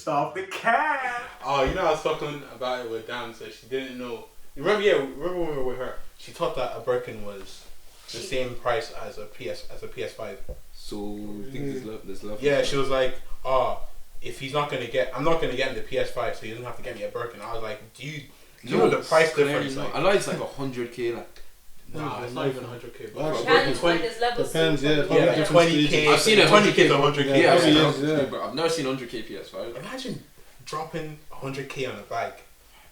Stop the cat. Oh, you know I was talking about it with Dan, so she didn't know. Remember when we were with her? She thought that a Birkin was the same price as a PS5. So you think there's love? Yeah, she was like, oh, if I'm not gonna get him the PS5, so he doesn't have to get me a Birkin. I was like, do you know the price difference? Like, I know it's like 100k, like. Nah, it's not even 100k. Bro. Depends, like there's levels. Depends, yeah. Yeah, 20k. I've seen 20k to 100k. Yeah. But I've never seen 100k PS5. Imagine dropping 100k on a bag.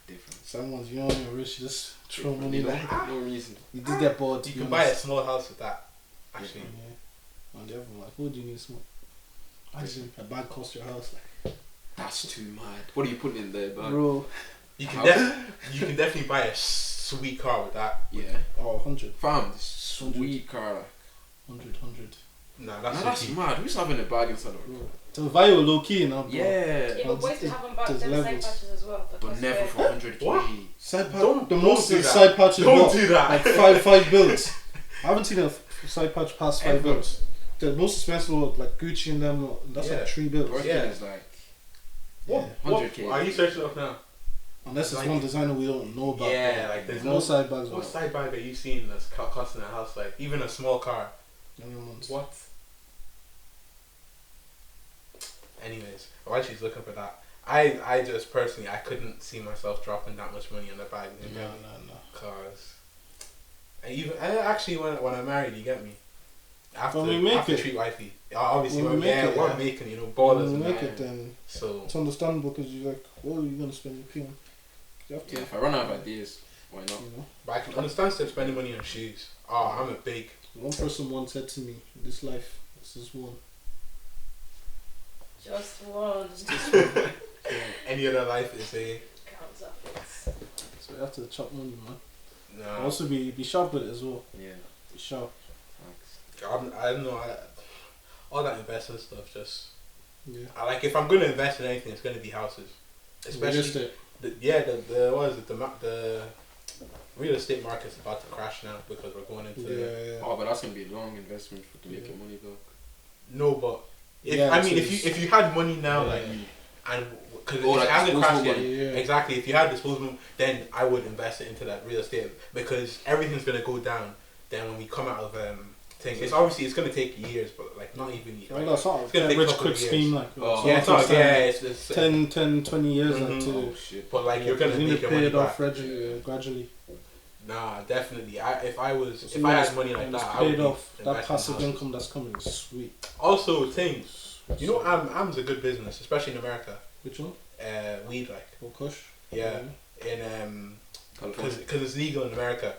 Different. Someone's young and rich, just throw money No, like no reason. you did get bored. You can buy a small house with that. Actually, Yeah. On the other one, like, what do you need small? Imagine a bag cost your house, like. That's too mad. What are you putting in there, bro? Bro. you can definitely buy a sweet car with that. Yeah. Oh, 100. Fam, sweet car. Like. 100. Nah, That's that's mad. Who's having a bag inside of Bro. So value low key, you know, bro. Yeah. Yeah, but boys can have them back. There's Them side levels. patches as well. But never for 100k. What? Side patch. Don't The most do that. side patches. Don't what? do that. Like five bills. I haven't seen a side patch past 5 Ever. bills. The most expensive one, like Gucci and them. That's Yeah. like 3 bills. Birkin Yeah. is like What? 100k. Are you searching up now? Unless it's Like- one designer we don't know about. Yeah, like there's no no side bags. What What? side bag are you seeing that's costing a house like even a small car? What? Anyways, while she's looking for that, I just personally I couldn't see myself dropping that much money on the bag. No. Cause, and even I actually when I'm married, you get me. After When we make after it. treat wifey, obviously When we make it, we're yeah. making ballers When and you make that. it, then So it's understandable because you're like, what are you gonna spend your pay on? You have to, Yeah, if I run out of ideas, why not? you know. but I can understand still spending money on shoes. Oh, I'm a big. One person once said to me, "This life, this is one." Just one. Any other life is a Counts up. So you have to chop money, man. no. Also be sharp with it as well. Yeah. Be sharp. Thanks. I don't know. All that investment stuff just. Yeah. I like if I'm gonna invest in anything, it's gonna be houses, especially Realistic. the what is it the real estate market's about to crash now because we're going into Yeah. Oh, but that's gonna be a long investment to make your money back. no, but if Yeah, I mean it's- if you had money now Yeah. like and because Oh, it like hasn't crashed disposable yet money, yeah. exactly if you had disposable then I would invest it into that real estate because everything's gonna go down. Then when we come out of thing, it's obviously it's gonna take years, but like not even Well, like, that's not it's gonna a take rich a couple quick of years. scheme like. Oh. so yeah, it it's not takes yeah, time. it's 10, 20 years like Mhm. to. Oh shit. but like you're gonna you need make to your pay money it back. off gradually. Nah, definitely. If I So had money like when it's that, I would paid be off. That investing in passive houses. income that's coming is sweet. Also, things you know, Am's a good business, especially in America. Which one? Weed like Oh, Kush. yeah, in California. because it's legal in America.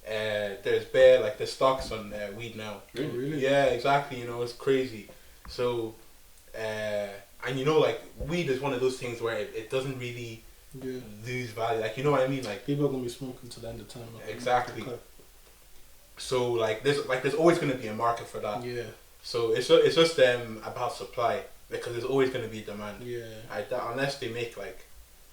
There's there's stocks on weed now. Oh, really? Yeah, exactly. You know, it's crazy. So, and you know, like weed is one of those things where it doesn't really Yeah. lose value. Like you know what I mean? Like People are gonna be smoking to the end of time. I think. Exactly. Okay. so, there's always gonna be a market for that. Yeah. So it's just about supply because there's always gonna be demand. Yeah. Unless they make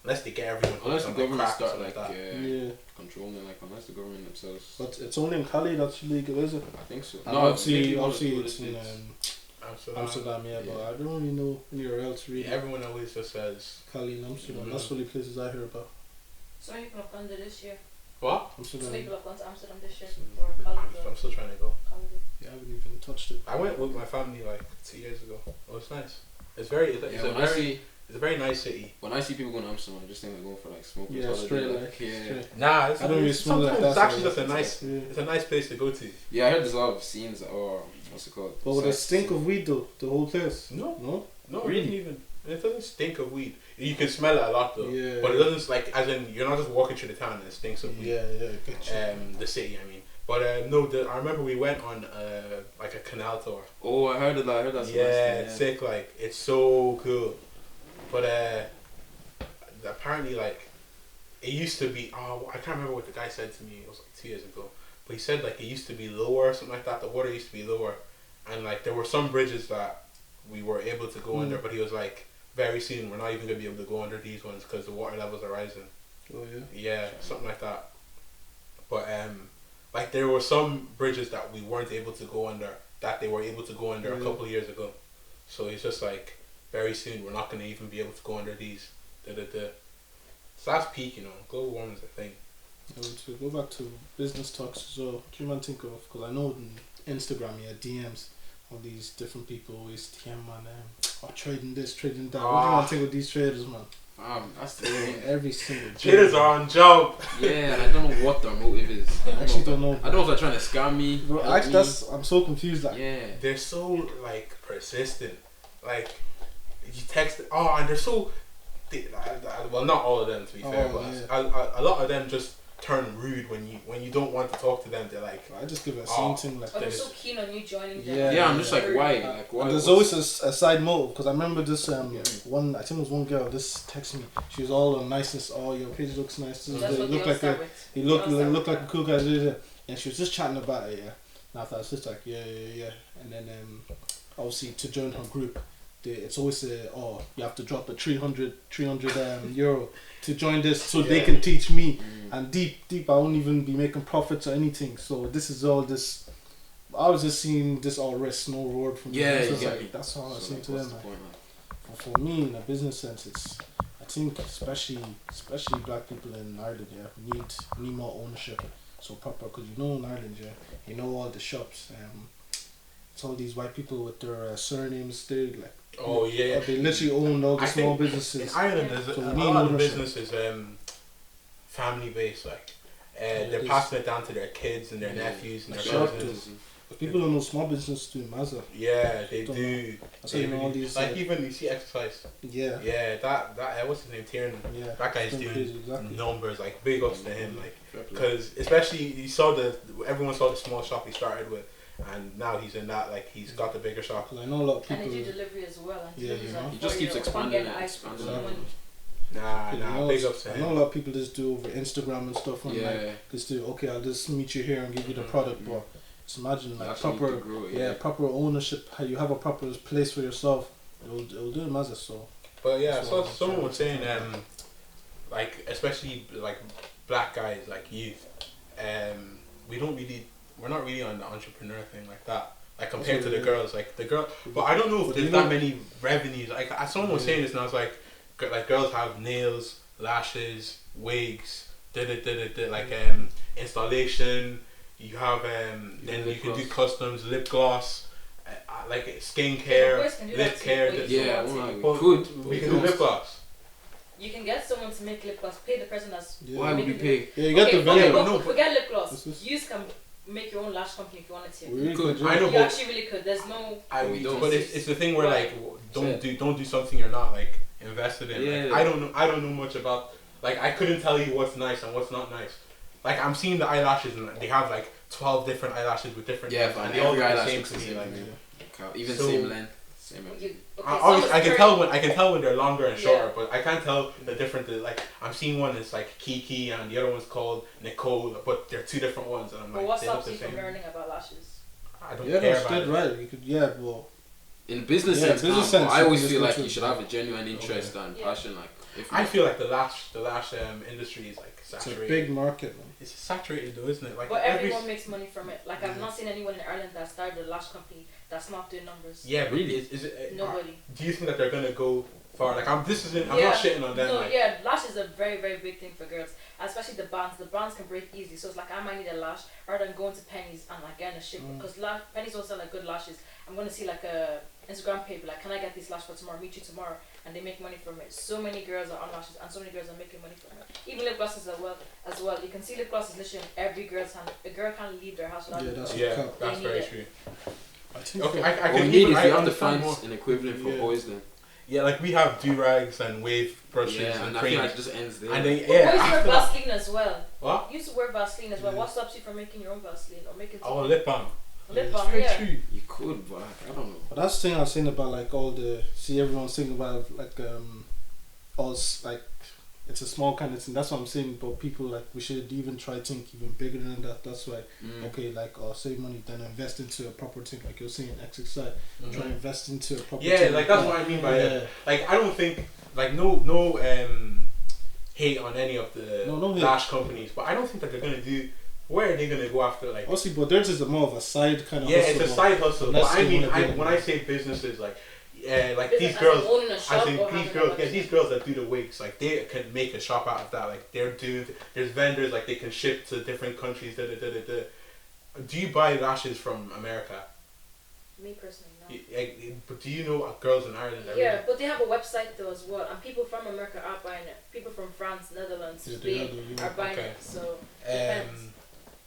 unless they get everyone. Unless the hooked on, government crack or start something like that. Yeah. controlling it, like unless the government themselves. But it's only in Cali that's illegal, is it? I think so. And obviously, maybe one or obviously two it's in Amsterdam, yeah, Yeah. but I don't really know anywhere else really. Yeah, everyone always just says Cali and Amsterdam, Mhm. that's the only places I hear about. So many people have gone there this year. what? So Amsterdam, many people have gone to Amsterdam this year Mm, for college. I'm still trying to go. yeah, I haven't even touched it. I went with my family like 2 years ago. It was nice. It's very it's, Yeah, it's a very nice city. when I see people going to Amsterdam, I just think they're going for like smoking. Yeah, straight like, yeah. straight. Nah, it's, I don't really it's, smell like sometimes that. it's actually just a nice. Yeah. It's a nice place to go to. Yeah, I heard there's a lot of scenes or what's it called? But with the Sites. stink of weed though, the whole place. No, No? no, Really? it doesn't even. It doesn't stink of weed. You can smell it a lot though. Yeah. But it doesn't as in you're not just walking through the town and it stinks of weed. Yeah, get you. The city, I mean. But no, I remember we went on like a canal tour. Oh, I heard that. I heard that's Yeah, it's sick. Like it's so cool. But apparently, like it used to be. Oh, I can't remember what the guy said to me. It was like 2 years ago. But he said like it used to be lower or something like that. The water used to be lower, and like there were some bridges that we were able to go under. But he was like, very soon we're not even gonna be able to go under these ones because the water levels are rising. Oh yeah. Yeah, something like that. But like there were some bridges that we weren't able to go under that they were able to go under a Yeah. couple of years ago. So it's just like very soon we're not gonna even be able to go under these. So that's peak, global warming's a thing. To go back to business talks as well, what do you man think of? Because I know in Instagram, DMs, all these different people always DM man, trading this, trading that. What do you man think of these traders, man? That's the thing. Every single Traders are on job. Yeah, and I don't know what their motive is. I actually don't know. I don't know if they're trying to scam me. Bro, help actually, me. I'm so confused. Like, Yeah. They're so persistent. Like you text. Oh, and they're so. Well, not all of them to be fair, but a lot of them just turn rude when you don't want to talk to them. They're like, I just give it a same thing. Like, they're so keen on you joining them. Yeah. Yeah, I'm just like, why? Like, why? and there's always a side motive, because I remember this one. I think it was one girl. This texted me. She was all on niceness. Oh, your page looks nice. That's what Look they all like start with. he looked like a cool guy. And she was just chatting about it. Yeah. And I thought it's just like yeah. And then obviously to join her group, it's always you have to drop the 300 euro to join this, so they can teach me. And deep I won't even be making profits or anything. So this is all this. I was just seeing this all risk, no reward from Yeah, them. you So get me. that's all I was saying to what's them. the point, But for me, in a business sense, I think especially black people in Ireland, we need more ownership. So proper, because in Ireland, all the shops. It's all these white people with their surnames. They like. oh yeah. They literally own all the I small think businesses. In Ireland, there's So a we need lot of ownership. businesses family based. They're there's- passing it down to their kids and their Yeah. nephews and their Sure. cousins. But people don't know small business do massive. Yeah, they Don't do. That's how you know all these. Even you see exercise. Yeah. Yeah, that what's his name, Tiernan. Yeah. That guy's It's doing crazy, exactly. numbers. Big ups to him. Fair play. Because especially everyone saw the small shop he started with, and now he's in that. He's got the bigger shop. Because I know a lot of And they people. do delivery as well. And Yeah, deliveries you know. on He just keeps 40 €, expanding getting it, ice cream for expanding no it. money. Big ups to I him. know a lot of people just do over Instagram and stuff. And Yeah. just do okay. I'll just meet you here and give you the product, but just imagine You actually need proper. to grow it, Yeah, proper ownership. How you have a proper place for yourself. It'll do massive. So But yeah, That's so what I'm someone trying was to saying, say. especially black guys, youth, we're not really on the entrepreneur thing like that. Compared to the girls, but I don't know if But there's you know- that many revenues. Someone was saying this, and I was like girls have nails, lashes, wigs, installation. You have then you lip can do gloss. customs, lip gloss, Yeah, skincare, boys can do lip that too, care. but Yeah, you well, But we could. we can do lip gloss. You can get someone to make lip gloss, pay the person that's yeah. Why would we making pay? Yeah, you get the okay, vendor. but no, forget lip gloss. This is- You can make your own lash company if you wanted to. We really Could. could. I know, You but actually really could. There's no. We don't. But it's the thing where Right. don't do something you're not invested in. Yeah. I don't know much about I couldn't tell you what's nice and what's not nice. I'm seeing the eyelashes and they have 12 different eyelashes with different Yeah, things, but and they all every look the eyelash same looks to the me. same. Even So- same length, same You, everything. okay, Obviously, I someone's can tell when they're longer and shorter, Yeah. but I can't tell the difference. I'm seeing one that's Kiki and the other one's called Nicole, but they're two different ones, and I'm But what they look stops the you from same. learning about lashes? I don't Yeah, care that's about dead it. right. You could. Yeah, well. In business Yeah, sense, business now, sense, I you always just feel go like to- you should have a genuine interest and Yeah. passion. If I feel like the lash industry is It's a saturated. big market, man. It's saturated though, isn't it? But everyone makes money from it. I've not seen anyone in Ireland that started a lash company that's not doing numbers. Yeah, but Really? is it? Nobody. Do you think that they're gonna go far? I'm not shitting on them. No, yeah, lash is a very, very big thing for girls, especially the bands. The bands can break easily, so it's I might need a lash rather than going to Penny's and getting a ship because Penny's don't sell good lashes. I'm gonna see a Instagram page can I get this lash for tomorrow? Meet you tomorrow, and they make money from it. So many girls are on lashes, and so many girls are making money from it. Even lip glosses as well. You can see lip glosses literally in every girl's hand. A girl can't leave their house without Yeah, lip that's gloss. Yeah, Cap. that's They very need it. true. I think. Okay, so. I what can we need even is I we have to understand find more. an equivalent for Yeah. boys then. Yeah, we have do rags and wave brushes Yeah, and and I feel creams, like it just ends there. and then But yeah. boys wear after that- Vaseline as well. What? You used to wear Vaseline as well. Yeah. What stops you from making your own Vaseline or making Oh, lip balm. lip It's balm? very Yeah. true. You could, but I don't know. But that's the thing I was saying about all the everyone's thinking about it's a small kind of thing. That's what I'm saying. But people we should even try to think even bigger than that. That's why okay save money then invest into a proper thing like you're saying exercise. Try to invest into a proper Yeah, thing that's what I mean by yeah. it. I don't think no hate on any of the No hate. lash companies, but I don't think that they're gonna do. Where are they gonna go after Obviously, but theirs is more of a side kind of Yeah, hustle. it's a side hustle. But unless I they mean, wanna do it. when I say businesses, like Business these as girls, in owning a shop as in or these having a girls, yeah, website. these girls that do the wigs, like they can make a shop out of that. Like they're doing, there's vendors like they can ship to different countries. Da, da, da, da, da. Do you buy lashes from America? Me personally, no. But do you know girls in Ireland? That Yeah, really, but they have a website though as well, and people from America are buying it. People from France, Netherlands, Yeah, they Spain are, are buying Okay. it. So depends.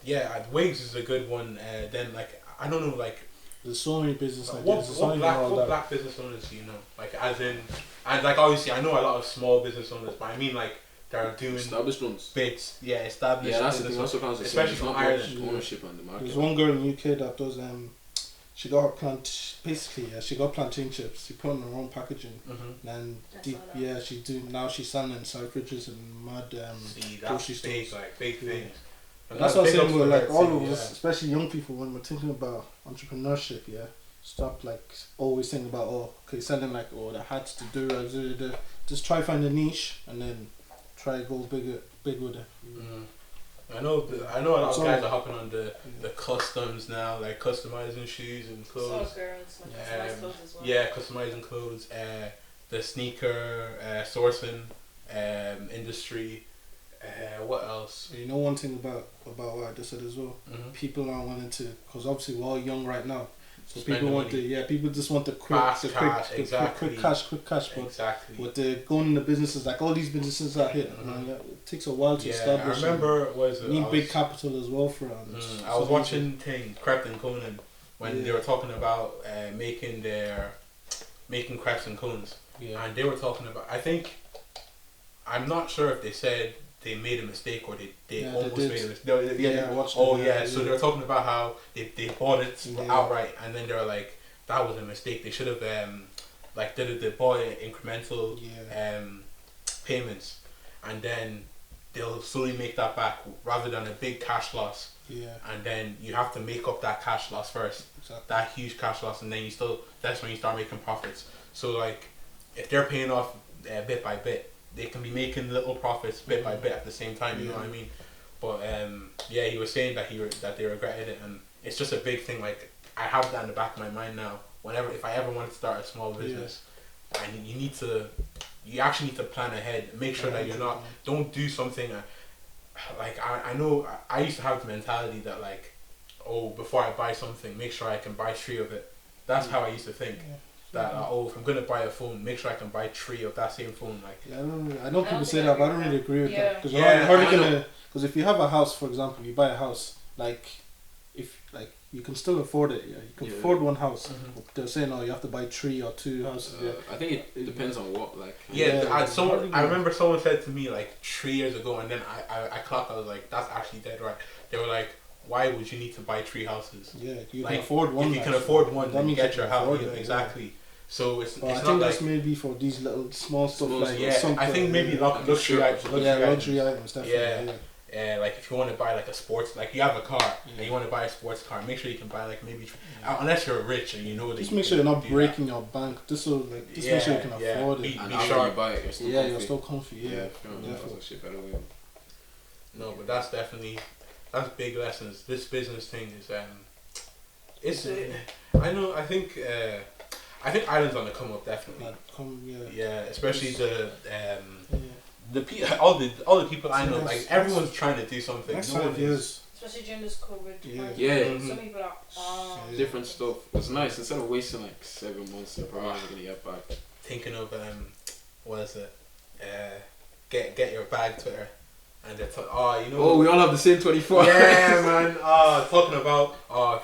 yeah, wigs is a good one. Then like I don't know, like There's so many business ideas. what, There's what not even black all what that. black business owners do you know? Like as in, and like obviously I know a lot of small business owners, but I mean like they're doing Established ones. bits, yeah, established. Yeah, that's the business thing. Also counts as especially from Ireland. ownership on the market. There's one girl in the UK that does she got her basically she got plantain chips. She put in her own packaging Mm-hmm. and I deep saw that. now she's selling inside fridges and mad See, grocery that's big, stores. like big Yeah. things. And That's what I'm big saying ups with to like her all too, of yeah. us, especially young people, when we're thinking about entrepreneurship, yeah, stop like always thinking about selling like the hats, the durag, just try find a niche and then try go big with it. Mm. I know a lot of So- guys are hopping on the customs now, like customizing shoes and So clothes. girls, like nice clothes as well. Yeah, customizing clothes. The sneaker sourcing industry. What else? You know one thing about what I just said as well. Mm-hmm. People aren't wanting to, because obviously we're all young right now. So Spend people the want money. people just want the quick, Fast the cash, quick, exactly. quick cash. But Exactly. with the going into businesses, like all these businesses are hit, Mhm. man, it takes a while to Yeah, establish. I remember You need big capital as well for it. and it's I was so watching Crept and Conan when they Yeah. were talking about making crepes and cones, easy. Yeah. and they were talking about. I'm not sure if they said they made a mistake or they Yeah, almost they made did. a mistake. No, Yeah, I watched oh it, yeah, yeah, so yeah. they were talking about how they bought it Yeah. outright, and then they were like, that was a mistake. They should have they bought it incremental Yeah. payments, and then they'll slowly make that back rather than a big cash loss. Yeah. And then you have to make up that cash loss first, Exactly. that huge cash loss, and then that's when you start making profits. So like, if they're paying off bit by bit, they can be making little profits bit by bit at the same time. You know what I mean? But yeah, he was saying that they regretted it, and it's just a big thing. Like I have that in the back of my mind now. If I ever want to start a small business, and you actually need to plan ahead. Make sure that don't do something. Like I know I used to have the mentality that like, oh, before I buy something, make sure I can buy 3 of it. That's how I used to think. Yeah. That if I'm gonna buy a phone, make sure I can buy 3 of that same phone. Like Yeah, I know people don't say think that, I but I don't agree really with agree with that. that. Because Yeah, I know. because if you have a house, for example, you buy a house, like if like you can still afford it, yeah, you can Yeah. afford one house. Mhm. But they're saying, oh, you have to buy 3 or 2 houses. Yeah. I think it depends on what like. yeah, Yeah. I remember someone said to me like 3 years ago, and then I clocked. I was like, that's actually dead right. They were like, why would you need to buy 3 houses? Yeah, you Like, can afford one. If you can actually. afford one, That then means get you your can house. afford Yeah, it, exactly. So it's But I not think like that's maybe for these little small stuff Small like stuff. yeah. some I think maybe like luxury shirt. items. luxury items definitely. Yeah. Yeah. Like if you want to buy like a sports, like you have a car and you want to buy a sports car, make sure you can buy like maybe unless you're rich and you know that Just you make sure can you're not do that. breaking your bank. Just make sure you can afford it. And Be after sharp. you buy it, you're still Yeah, comfy. you're still comfy. Yeah, Yeah, definitely. that's shit better way. No, but that's big lessons. This business thing is it's I know I think Ireland's on the come up definitely. Yeah, especially all the people I know, like everyone's trying to do something. Next No 5 one is- years. Especially during this COVID. Yeah. time. Yeah. Mhm. Some people are Different stuff. It's nice instead of wasting like 7 months to probably gonna get back. Thinking of what is it? Get your bag Twitter, and they're you know. Oh, we all have the same 24. Yeah, man. Talking about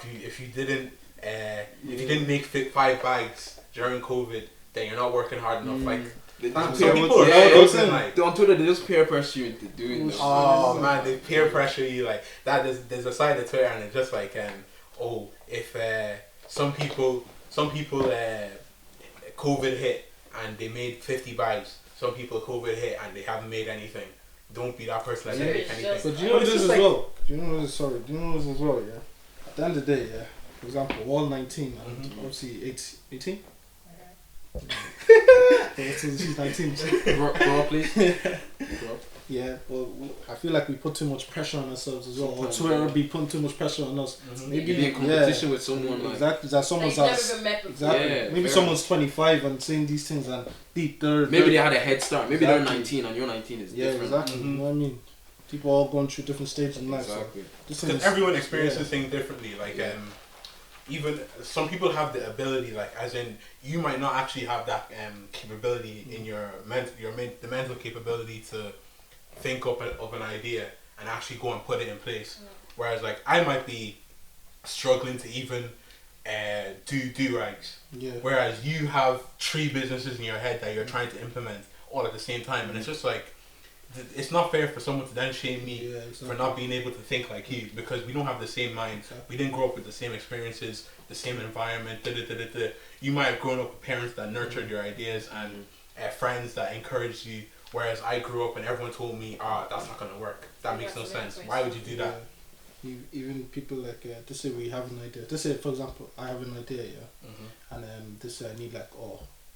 if you didn't make 5 bags during COVID, then you're not working hard enough. Like They some just peer- people are yeah, posting like. on Twitter, they just peer pressure you into doing this. Oh man, they peer pressure you like that. There's a side of Twitter, and it's just like if some people COVID hit and they made 50 bags. Some people COVID hit and they haven't made anything. Don't be that person that Yeah. didn't make anything. But do you know But it's this just as like- well? Do you know this? Sorry, do you know this as well? Yeah. At the end of the day, yeah. For example, all 19, and Mhm. obviously 18. Okay. Yeah, so she's 19. Bro, please. Yeah, but I feel like we put too much pressure on ourselves as well. Or Sometimes, Twitter yeah. be putting too much pressure on us. Maybe be in competition with someone like exactly that someone's That you've never even met before. exactly. Yeah, Maybe fair. someone's 25 and saying these things and maybe they had a head start. Maybe they're Exactly. 19 and you're 19 is yeah, different. exactly. You know what I mean? People all going through different stages in life. Exactly. So Because everyone experiences things differently. Like Yeah. even some people have the ability, like as in you might not actually have that capability in your the mental capability to think up of an idea and actually go and put it in place. Whereas like I might be struggling to even do rags. Yeah. Whereas you have 3 businesses in your head that you're trying to implement all at the same time, and it's just like it's not fair for someone to then shame me for not being able to think like you, because we don't have the same mind. We didn't grow up with the same experiences, the same environment. You might have grown up with parents that nurtured your ideas and friends that encouraged you, whereas I grew up and everyone told me, that's not gonna work. That makes no sense. Why would you do that? Even people like just say we have an idea. Just say for example, I have an idea, and this I need like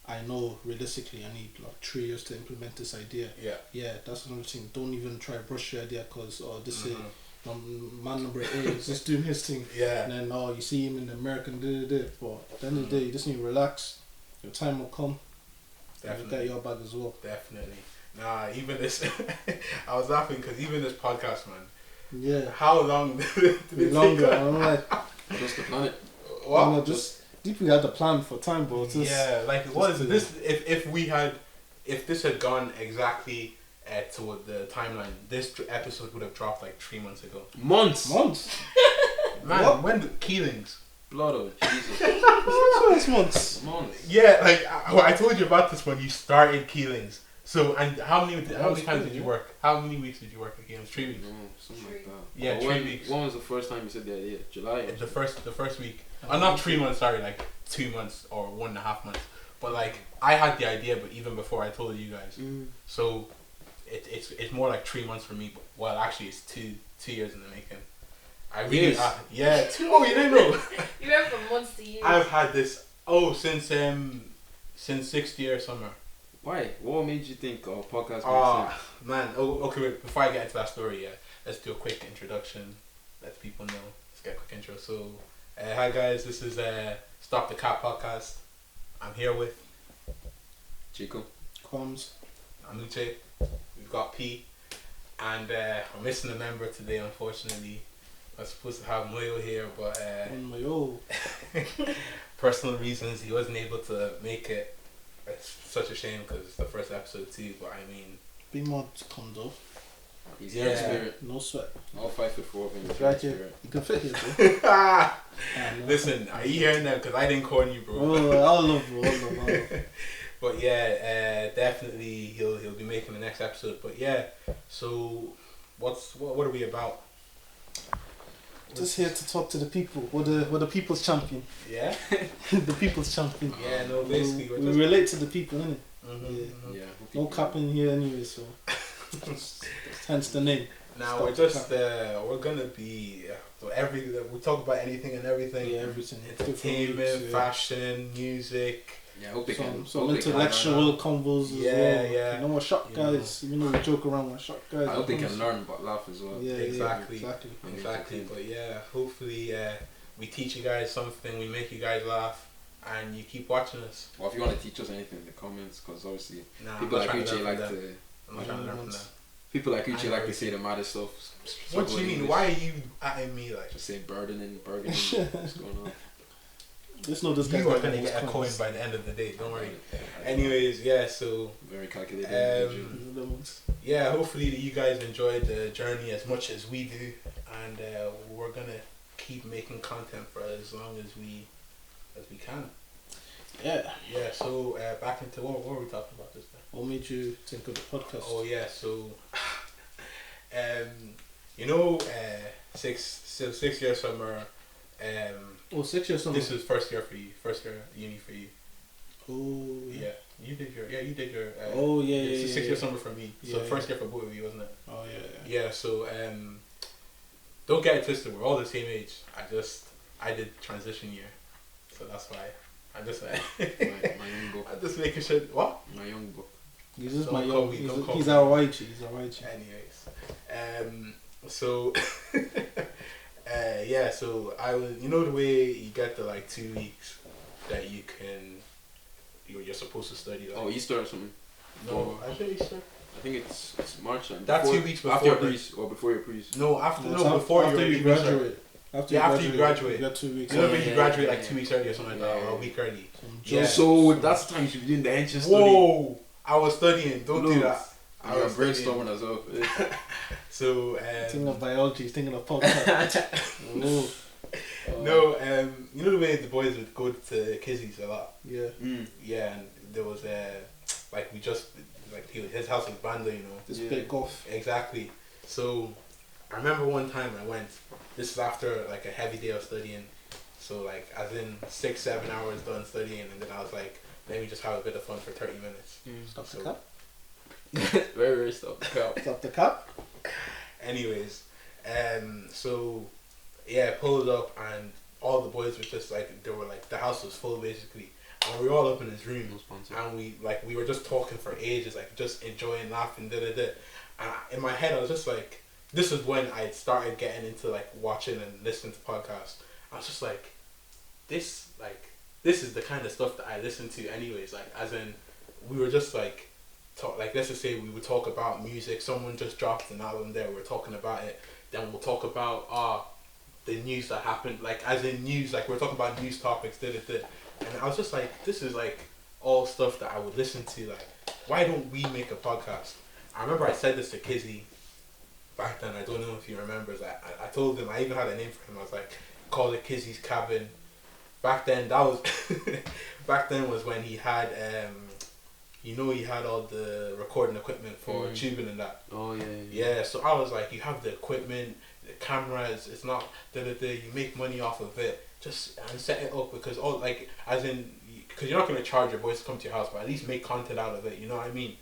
I know realistically I need like 3 years to implement this idea. Yeah, that's another thing. Don't even try to brush your idea because this is man number 8 is just doing his thing. Yeah. And then you see him in the American but at the end of the day you just need to relax. Your time will come. Definitely. Get your bag as well. Definitely. Nah, even this I was laughing because even this podcast, man. Yeah. How long did it Longer. take? I'm like, Just the planet. What? no, just deeply had a plan for time, bro. Just, yeah, like it was this. If this had gone exactly to the timeline, this episode would have dropped like 3 months ago. Months. Man, What? when the Keelings? Blood of Jesus. Six months. Months. Yeah, like I told you about this when you started Keelings. So and how many times did you work? How many weeks did you work at Keelings? 3 weeks. No, something like that. Yeah, But 3 weeks. When was the first time you said the idea? July? The first week. Not 3 months. Sorry, like 2 months or 1.5 months. But like I had the idea, but even before I told you guys. So it's more like 3 months for me. But, well, actually, it's 2 years in the making. I really yeah. 2. Oh, you didn't know. You went from months to years. I've had this since 6th year summer. Why? What made you think podcast makes Oh sense? man. Oh, okay. Wait, before I get into that story, let's do a quick introduction. Let people know. Let's get a quick intro. So, hi guys. This is Stop the Cat podcast. I'm here with Chico. Comes. I'm Uche. We've got P, and we're missing a member today. Unfortunately, I was supposed to have Moyo here, but personal reasons he wasn't able to make it. It's such a shame because it's the first episode too. But I mean, Be more condo. He's here in Yeah. spirit. No sweat. All 5'4" of him. He's Right here in here. spirit. You can fit here, bro. listen, are you hearing that? Because I didn't corn you, bro. Oh, I love, bro. I love. But yeah, definitely he'll be making the next episode. But yeah, so what are we about? Just here to talk to the people. We're the people's champion. Yeah. The people's champion. Yeah. No. Basically, we relate to the people, innit? Mm-hmm. Yeah. No capping here anyway, so hence the name. Now Stop we're the just we're gonna be we talk about anything and everything. Yeah, everything. Entertainment, Different roots, fashion, music. Yeah, I hope they can. some hope they can intellectual convos as Yeah, well. yeah. You know, we're shock You know. guys. You know, we joke around. We're shock guys. I hope they can learn but laugh as well. Yeah, Exactly. exactly. Exactly. But yeah, hopefully we teach you guys something, we make you guys laugh, and you keep watching us. Well, if you want to teach us anything in the comments, because obviously Nah, people I'm like not trying Uche like to. to I'm not trying to learn from that. people like I Uche know like to it. say the maddest stuff. What do you mean? English. Why are you atting me like? Just say burdening. What's going on? Just know this guy's You are got gonna the get a most coin coins. by the end of the day. Don't worry. Anyways, yeah. So Very calculated. Um, individual. yeah, hopefully you guys enjoyed the journey as much as we do, and we're gonna keep making content for as long as we can. Yeah. Yeah. So back into what were we talking about this time? What made you think of the podcast? Oh yeah. So, six year summer. 6 years summer. This is first year for you. First year uni for you. Oh yeah. Yeah. You did your. Oh yeah, It's yeah, a 6 yeah. year summer for me. So Yeah, first year for both of you, wasn't it? Oh yeah. Yeah. So don't get it twisted. We're all the same age. I did transition year, so that's why I just My young book. I'm just making sure. What? My young book. He's just Don't my call young. me- don't call He's me. our YG. He's our YG. Anyways, so yeah, so I was, you know, the way you get the like 2 weeks that you're supposed to study. Like, Oh, Easter or something. no, I think Easter. I think it's March. And That before, 2 weeks before after your the- priest or before your priest. No, after No, no, it's before after you you graduate. After Yeah, after you graduate. you got 2 weeks. You know, Oh, when you yeah, graduate yeah, like yeah. 2 weeks early or something like that, Yeah, or a yeah. week early. Some Yeah. So that's the time you should be doing the henchman study. Whoa! I was studying. Don't do Look, that. I You're was studying. brainstorming as well. So Thinking of biology, thinking of podcast. Ooh, no, you know the way the boys would go to Kizzy's a lot. yeah. Yeah, and there was like we just like his house was Banda, you know. This Yeah. big off. Exactly. So I remember one time I went. This is after like a heavy day of studying. So like as in 6-7 hours done studying, and then I was like, let me just have a bit of fun for 30 minutes. Stop the So- cap. Very, very stuff. Stop the cap. Anyways, so yeah, pulled up and all the boys were just like, they were like, the house was full basically, and we were all up in his room, No sponsor. and we were just talking for ages, like just enjoying, laughing, da. And in my head I was just like, this is when I started getting into like watching and listening to podcasts. I was just like, this is the kind of stuff that I listen to anyways, like as in we were just like talk, like let's just say we would talk about music, someone just dropped an album there, we're talking about it, then we'll talk about the news that happened, like as in news, like we're talking about news topics, da. And I was just like, this is like all stuff that I would listen to, like why don't we make a podcast? I remember I said this to Kizzy back then, I don't know if he remembers, I told him, I even had a name for him, I was like, call it Kizzy's Cabin. Back then, that was back then was when he had he had all the recording equipment for tubing and that. Oh yeah. Yeah, so I was like, you have the equipment, the cameras, it's not you make money off of it, just and set it up, because all like as in, because you're not gonna charge your boys to come to your house, but at least make content out of it, you know what I mean?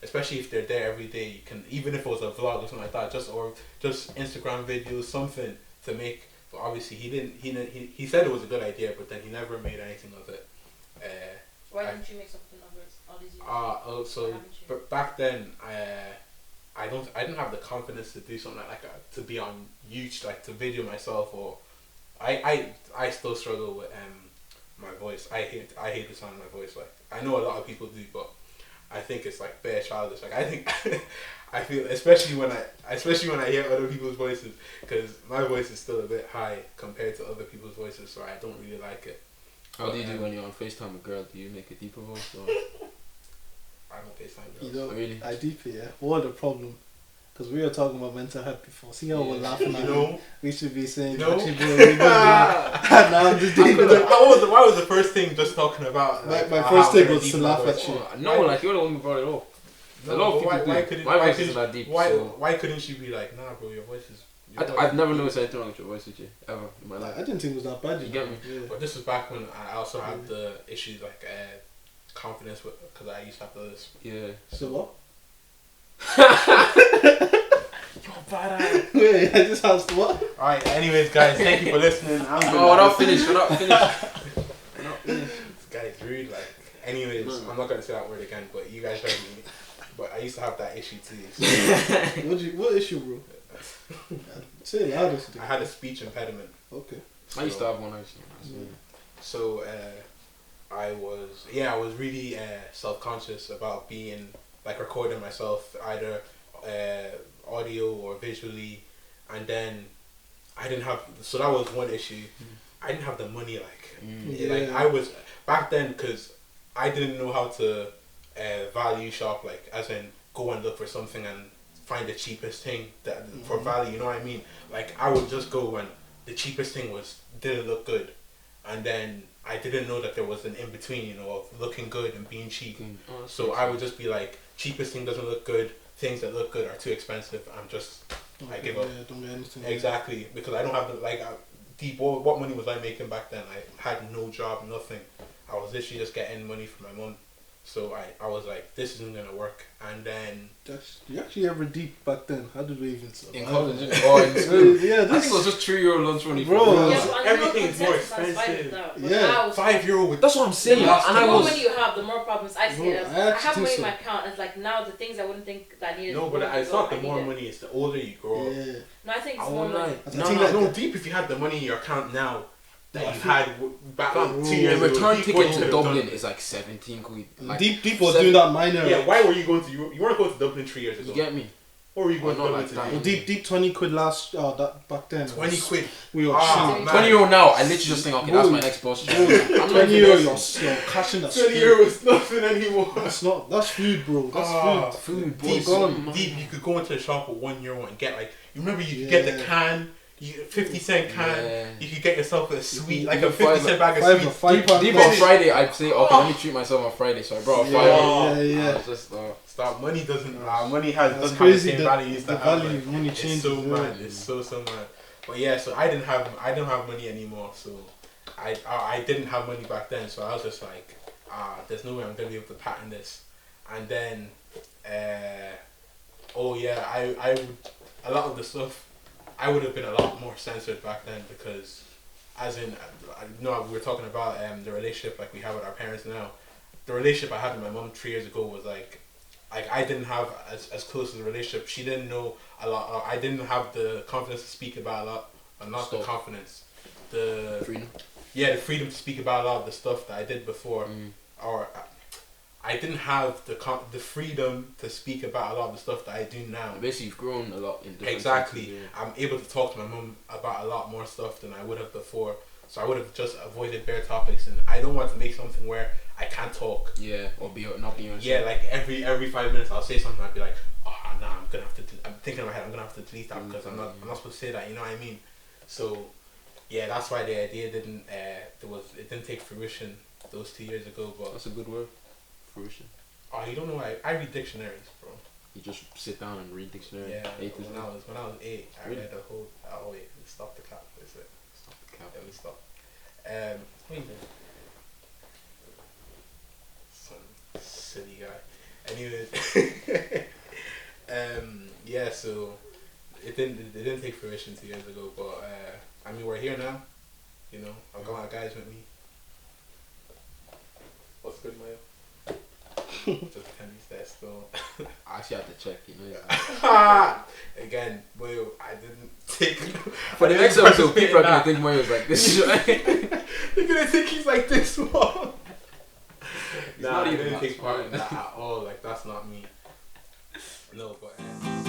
Especially if they're there every day, you can, even if it was a vlog or something like that, just Instagram videos, something to make. But obviously he said it was a good idea, but then he never made anything of it. Why didn't you make something of it all these years? So but back then I didn't have the confidence to do something like to be on YouTube, like to video myself, or I still struggle with my voice. I hate the sound of my voice. Like I know a lot of people do, but I think it's like bare childish. Like I think I feel, especially when I hear other people's voices, because my voice is still a bit high compared to other people's voices, so I don't really like it. How do you do when you're on FaceTime with a girl? Do you make a deeper voice or? I don't FaceTime You girls. know, Really? I deep it, yeah. What the problem? Because we were talking about mental health before. See how we're laughing at You it? know? We should be saying, You know? actually, bro, we good, bro. Now I'm just deep it. Why was the first thing just talking about? My Like, first how thing I'm was deep to in my laugh voice? at you. No, like you're the one who brought it up. A lot of people do. My voice isn't that deep. So Why couldn't she be like, nah, bro, your voice is. I've never noticed anything wrong with your voice, with you ever in my Like, I life. didn't think it was that bad. You get me? Yeah. But this was back when I also had the issues like confidence with, because I used to have those. Yeah. So what? You're bad. Wait, I just asked what? Alright, anyways, guys, thank you for listening. Oh, we're not finished. We're not finished. This guy's rude. Like, anyways, I'm not gonna say that word again, but you guys heard me. But I used to have that issue too. So What issue, bro? Say it louder. I had a speech impediment. Okay. I used to have one actually. So I was really self-conscious about being like recording myself either audio or visually, and then I didn't have, so that was one issue. I didn't have the money, like I was back then, because I didn't know how to value shop, like as in go and look for something and find the cheapest thing that for value, you know what I mean? Like I would just go when the cheapest thing didn't look good, and then I didn't know that there was an in between, you know, of looking good and being cheap. So I would just be like, cheapest thing doesn't look good, things that look good are too expensive. I give up. Yeah, don't get anything. Exactly, because I don't have the deep. What money was I making back then? I had no job, nothing. I was literally just getting money from my mum. So I was like, this isn't gonna work. And then You actually ever deep back then? How did we even survive? In college, or in school. Yeah, I think it was just €3 lunch money. Bro. for Yeah, us. but everything's more consensus on five expensive. now. But Yeah. now it's- €5 with That's what I'm saying. The more, And I the more was. money you have, the more problems I see Bro, it as. I I actually have think money in so. my account. It's like now the things I wouldn't think that I needed. no, but I go, thought the need more it. money is the older you grow up. Yeah. No, I think I it's more won't like. lie. I No, think no, like no, the- deep if you had the money in your account now that No, I you feel- had back Fam, 2 years the ago. return Deep ticket wouldn't to have done Dublin it. is like 17 quid. Like, Deep was seven- doing that minor. Yeah, why were you going to you weren't going to Dublin 3 years ago? You get me? Or were you going to not Dublin like that. today? Deep 20 quid last. That back then. 20 quid. We were Ah, chilling. man. €20 now. I literally just think, okay, that's my next boss. I'm not 20 even euro, messing. you're cashing that. €20 is nothing anymore. That's not. That's food, bro. That's Ah, food. Food, Deep, boys. deep, you could go into the shop with €1 and get like, you remember you could Yeah. get the can, 50-cent can, Yeah. you could get yourself a sweet, like you a can 50-cent bag of Five sweets. £5 Deep coins. on Friday, I'd say, okay, let me treat myself on Friday. So I brought a Yeah, fiver. yeah. I was just, Stop, money doesn't, money That's doesn't crazy. have the same value it used to The have. value like, money it's changes. so yeah. mad, it's so mad. But yeah, so I don't have money anymore, so I didn't have money back then, so I was just like, there's no way I'm gonna be able to patent this. And then, I would, a lot of the stuff, I would have been a lot more censored back then because, as in, we were talking about the relationship like we have with our parents now. The relationship I had with my mom 3 years ago was like I didn't have as close as a relationship. She didn't know a lot. I didn't have the confidence to speak about a lot, but not the Stuff. confidence. The Freedom. yeah, the freedom to speak about a lot of the stuff that I did before, or I didn't have the freedom to speak about a lot of the stuff that I do now. Basically, you've grown a lot in different Exactly. senses, yeah. I'm able to talk to my mum about a lot more stuff than I would have before. So I would have just avoided bare topics, and I don't want to make something where I can't talk. Yeah, or not being on Yeah, like every 5 minutes I'll say something. I'll be like, oh nah, I'm gonna have to. I'm thinking in my head, I'm gonna have to delete that because I'm not supposed to say that. You know what I mean? So yeah, that's why the idea didn't take fruition those 2 years ago. But That's a good word. Fruition. oh, you don't know, I read dictionaries, bro. You just sit down and read dictionary. Yeah, A to Z. when I was 8, I Really? read the whole. Oh wait, stop the clap. Is it? Stop the cap. Let me stop. What are you doing? Some silly guy. Anyways, yeah. So it didn't take fruition 2 years ago, but I mean we're here now. You know, I've got my guys with me. What's good, Mayo? Just Kenny's there still. I actually have to check, you know. Again, Mayo, I didn't take. For the I next didn't episode, participate people are in gonna that. think Mario's like this. They're gonna think he's like this one. He's Nah, not I even didn't that take part in smart. that at all. Like that's not me. No, but.